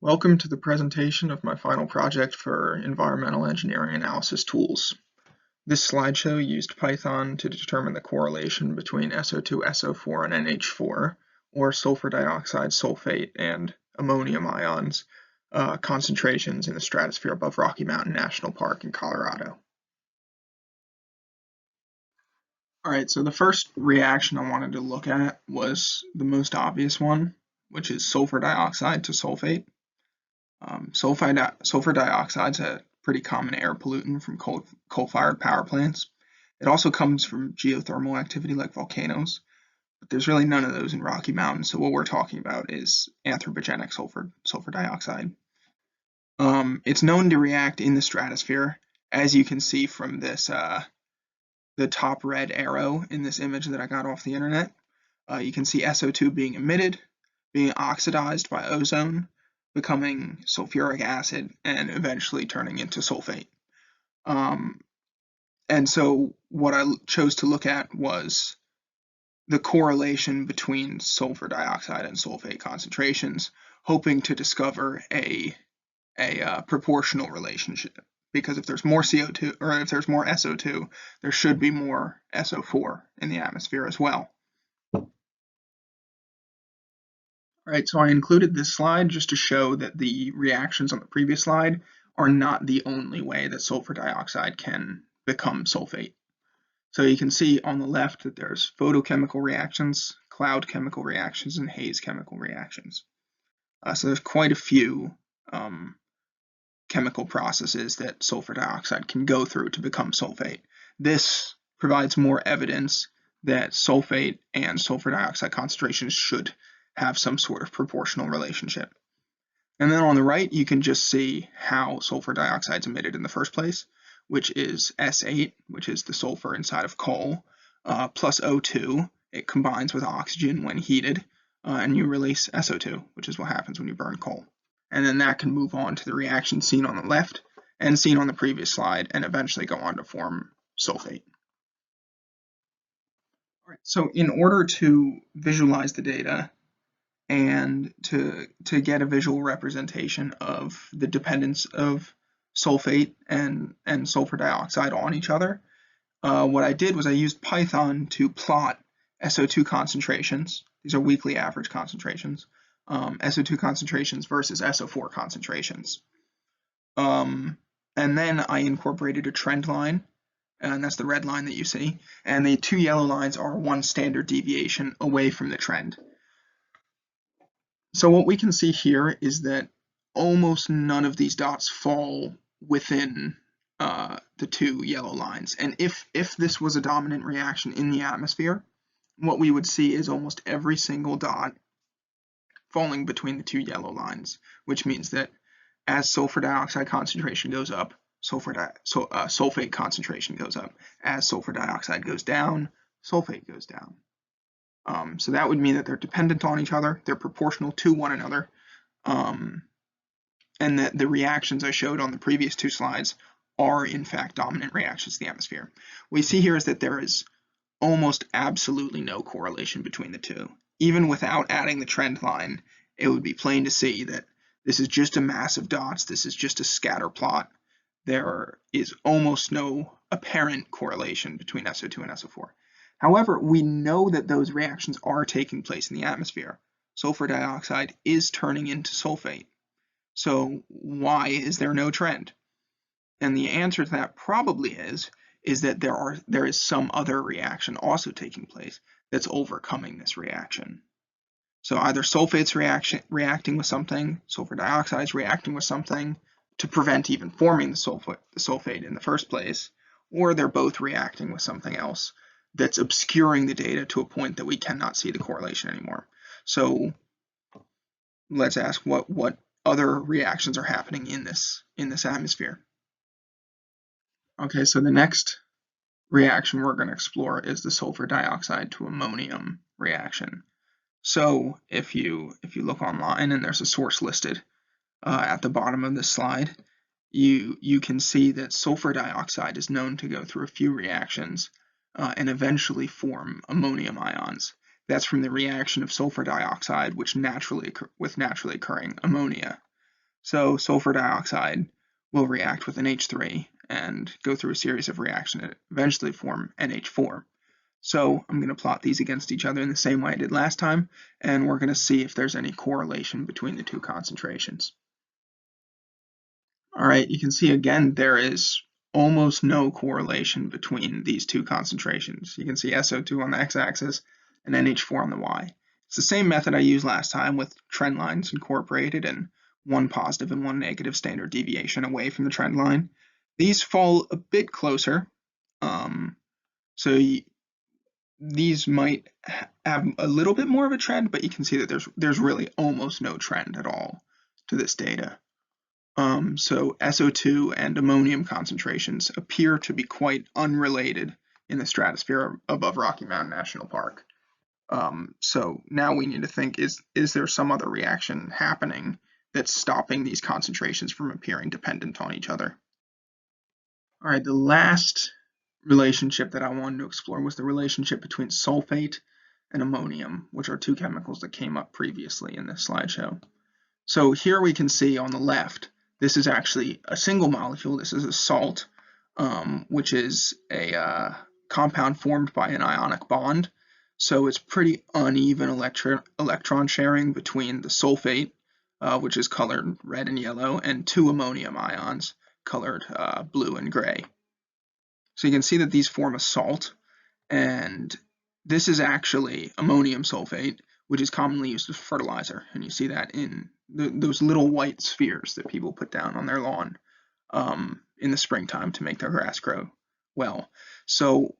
Welcome to the presentation of my final project for environmental engineering analysis tools. This slideshow used Python to determine the correlation between SO2, SO4, and NH4, or sulfur dioxide, sulfate, and ammonium ions concentrations in the stratosphere above Rocky Mountain National Park in Colorado. Alright, so the first reaction I wanted to look at was the most obvious one, which is sulfur dioxide to sulfate. Sulfur dioxide is a pretty common air pollutant from coal-fired power plants. It also comes from geothermal activity like volcanoes, but there's really none of those in Rocky Mountain, so what we're talking about is anthropogenic sulfur dioxide. It's known to react in the stratosphere, as you can see from this the top red arrow in this image that I got off the internet. You can see SO2 being emitted, being oxidized by ozone, becoming sulfuric acid, and eventually turning into sulfate. And so what I chose to look at was the correlation between sulfur dioxide and sulfate concentrations, hoping to discover a proportional relationship. Because if there's more CO2, or if there's more SO2, there should be more SO4 in the atmosphere as well. Alright, so I included this slide just to show that the reactions on the previous slide are not the only way that sulfur dioxide can become sulfate. So you can see on the left that there's photochemical reactions, cloud chemical reactions, and haze chemical reactions. So there's quite a few chemical processes that sulfur dioxide can go through to become sulfate. This provides more evidence that sulfate and sulfur dioxide concentrations should have some sort of proportional relationship. And then on the right, you can just see how sulfur dioxide is emitted in the first place, which is S8, which is the sulfur inside of coal, plus O2. It combines with oxygen when heated, and you release SO2, which is what happens when you burn coal. And then that can move on to the reaction seen on the left and seen on the previous slide, and eventually go on to form sulfate. All right, so in order to visualize the data and to get a visual representation of the dependence of sulfate and sulfur dioxide on each other, what I did was I used Python to plot SO2 concentrations. These are weekly average concentrations. SO2 concentrations versus SO4 concentrations. And then I incorporated a trend line, and that's the red line that you see. And the two yellow lines are one standard deviation away from the trend. So what we can see here is that almost none of these dots fall within the two yellow lines. And if this was a dominant reaction in the atmosphere, what we would see is almost every single dot falling between the two yellow lines, which means that as sulfur dioxide concentration goes up, sulfate concentration goes up. As sulfur dioxide goes down, sulfate goes down. So that would mean that they're dependent on each other, they're proportional to one another, and that the reactions I showed on the previous two slides are in fact dominant reactions in the atmosphere. What we see here is that there is almost absolutely no correlation between the two. Even without adding the trend line, it would be plain to see that this is just a mass of dots, this is just a scatter plot. There is almost no apparent correlation between SO2 and SO4. However, we know that those reactions are taking place in the atmosphere. Sulfur dioxide is turning into sulfate. So why is there no trend? And the answer to that probably is that there is some other reaction also taking place that's overcoming this reaction. So either sulfate's reacting with something, sulfur dioxide's reacting with something to prevent even forming the sulfate in the first place, or they're both reacting with something else that's obscuring the data to a point that we cannot see the correlation anymore. So let's ask what other reactions are happening in this atmosphere. Okay, so the next reaction we're going to explore is the sulfur dioxide to ammonium reaction. So if you look online, and there's a source listed at the bottom of this slide, you can see that sulfur dioxide is known to go through a few reactions and eventually form ammonium ions. That's from the reaction of sulfur dioxide with naturally occurring ammonia. So sulfur dioxide will react with NH3 and go through a series of reactions and eventually form NH4. So I'm going to plot these against each other in the same way I did last time, and we're going to see if there's any correlation between the two concentrations. All right, you can see again there is almost no correlation between these two concentrations. You can see SO2 on the x-axis and NH4 on the y. It's the same method I used last time with trend lines incorporated and one positive and one negative standard deviation away from the trend line. These fall a bit closer, so these might have a little bit more of a trend, but you can see that there's really almost no trend at all to this data. So SO2 and ammonium concentrations appear to be quite unrelated in the stratosphere above Rocky Mountain National Park. So now we need to think, is there some other reaction happening that's stopping these concentrations from appearing dependent on each other? All right, the last relationship that I wanted to explore was the relationship between sulfate and ammonium, which are two chemicals that came up previously in this slideshow. So here we can see on the left, this is actually a single molecule. This is a salt, which is a compound formed by an ionic bond. So it's pretty uneven electron sharing between the sulfate, which is colored red and yellow, and two ammonium ions colored blue and gray. So you can see that these form a salt, and this is actually ammonium sulfate, which is commonly used as fertilizer. And you see that in those little white spheres that people put down on their lawn in the springtime to make their grass grow well. So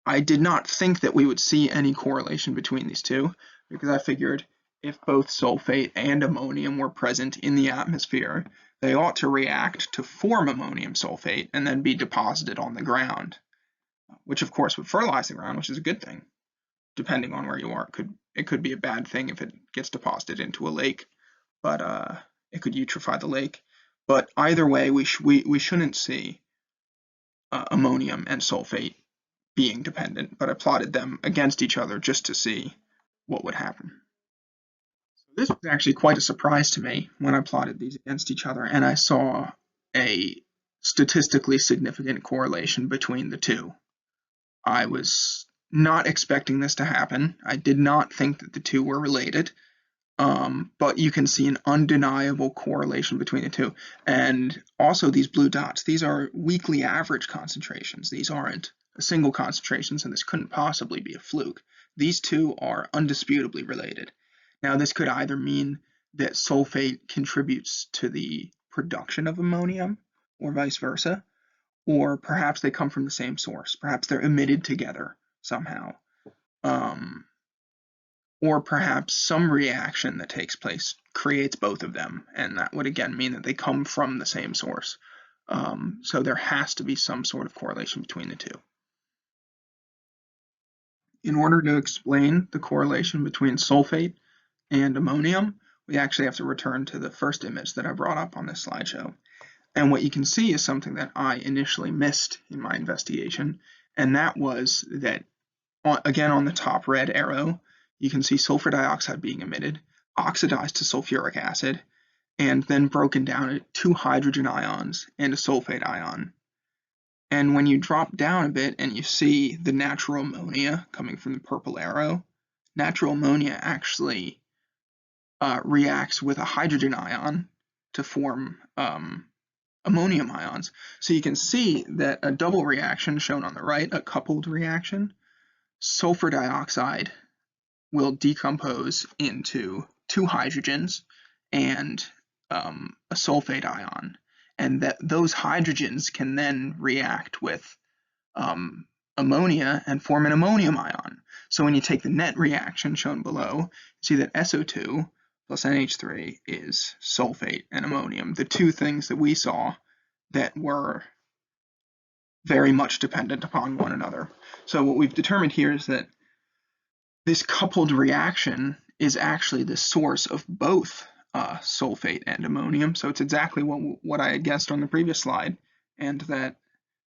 I did not think that we would see any correlation between these two, because I figured if both sulfate and ammonium were present in the atmosphere, they ought to react to form ammonium sulfate and then be deposited on the ground, which of course would fertilize the ground, which is a good thing. Depending on where you are, it could be a bad thing if it gets deposited into a lake, but it could eutrophy the lake. But either way, we shouldn't see ammonium and sulfate being dependent, but I plotted them against each other just to see what would happen. So this was actually quite a surprise to me when I plotted these against each other, and I saw a statistically significant correlation between the two. I was not expecting this to happen. I did not think that the two were related, but you can see an undeniable correlation between the two. And also these blue dots, these are weekly average concentrations. These aren't single concentrations, and this couldn't possibly be a fluke. These two are undisputably related. Now this could either mean that sulfate contributes to the production of ammonium or vice versa, or perhaps they come from the same source. Perhaps they're emitted together somehow. Or perhaps some reaction that takes place creates both of them, and that would again mean that they come from the same source. So there has to be some sort of correlation between the two. In order to explain the correlation between sulfate and ammonium, we actually have to return to the first image that I brought up on this slideshow. And what you can see is something that I initially missed in my investigation, and that was that, again on the top red arrow, you can see sulfur dioxide being emitted, oxidized to sulfuric acid, and then broken down into two hydrogen ions and a sulfate ion. And when you drop down a bit and you see the natural ammonia coming from the purple arrow, natural ammonia actually reacts with a hydrogen ion to form ammonium ions. So you can see that a double reaction shown on the right, a coupled reaction, sulfur dioxide will decompose into two hydrogens and a sulfate ion, and that those hydrogens can then react with ammonia and form an ammonium ion. So when you take the net reaction shown below, you see that SO2 plus NH3 is sulfate and ammonium, the two things that we saw that were very much dependent upon one another. So what we've determined here is that this coupled reaction is actually the source of both sulfate and ammonium. So it's exactly what I had guessed on the previous slide, and that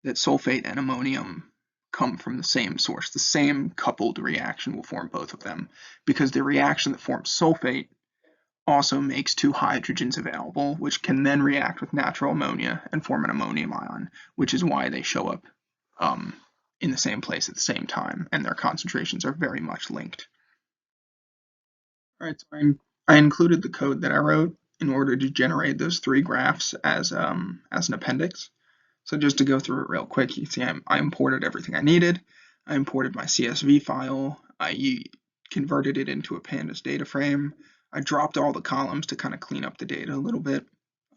sulfate and ammonium come from the same source. The same coupled reaction will form both of them, because the reaction that forms sulfate also makes two hydrogens available, which can then react with natural ammonia and form an ammonium ion, which is why they show up in the same place at the same time, and their concentrations are very much linked. All right, so I included the code that I wrote in order to generate those three graphs as an appendix. So just to go through it real quick, you see I imported everything I needed. I imported my CSV file. I converted it into a pandas data frame. I dropped all the columns to kind of clean up the data a little bit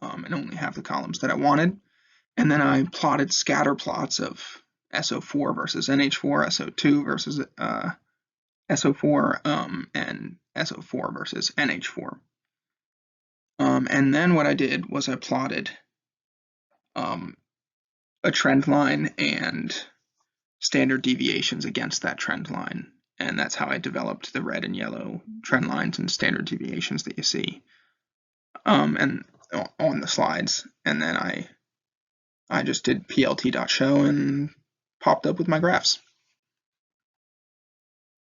and only have the columns that I wanted. And then I plotted scatter plots of SO4 versus NH4, SO2 versus SO4, and SO4 versus NH4. And then what I did was I plotted a trend line and standard deviations against that trend line. And that's how I developed the red and yellow trend lines and standard deviations that you see and on the slides. And then I just did plt.show and popped up with my graphs.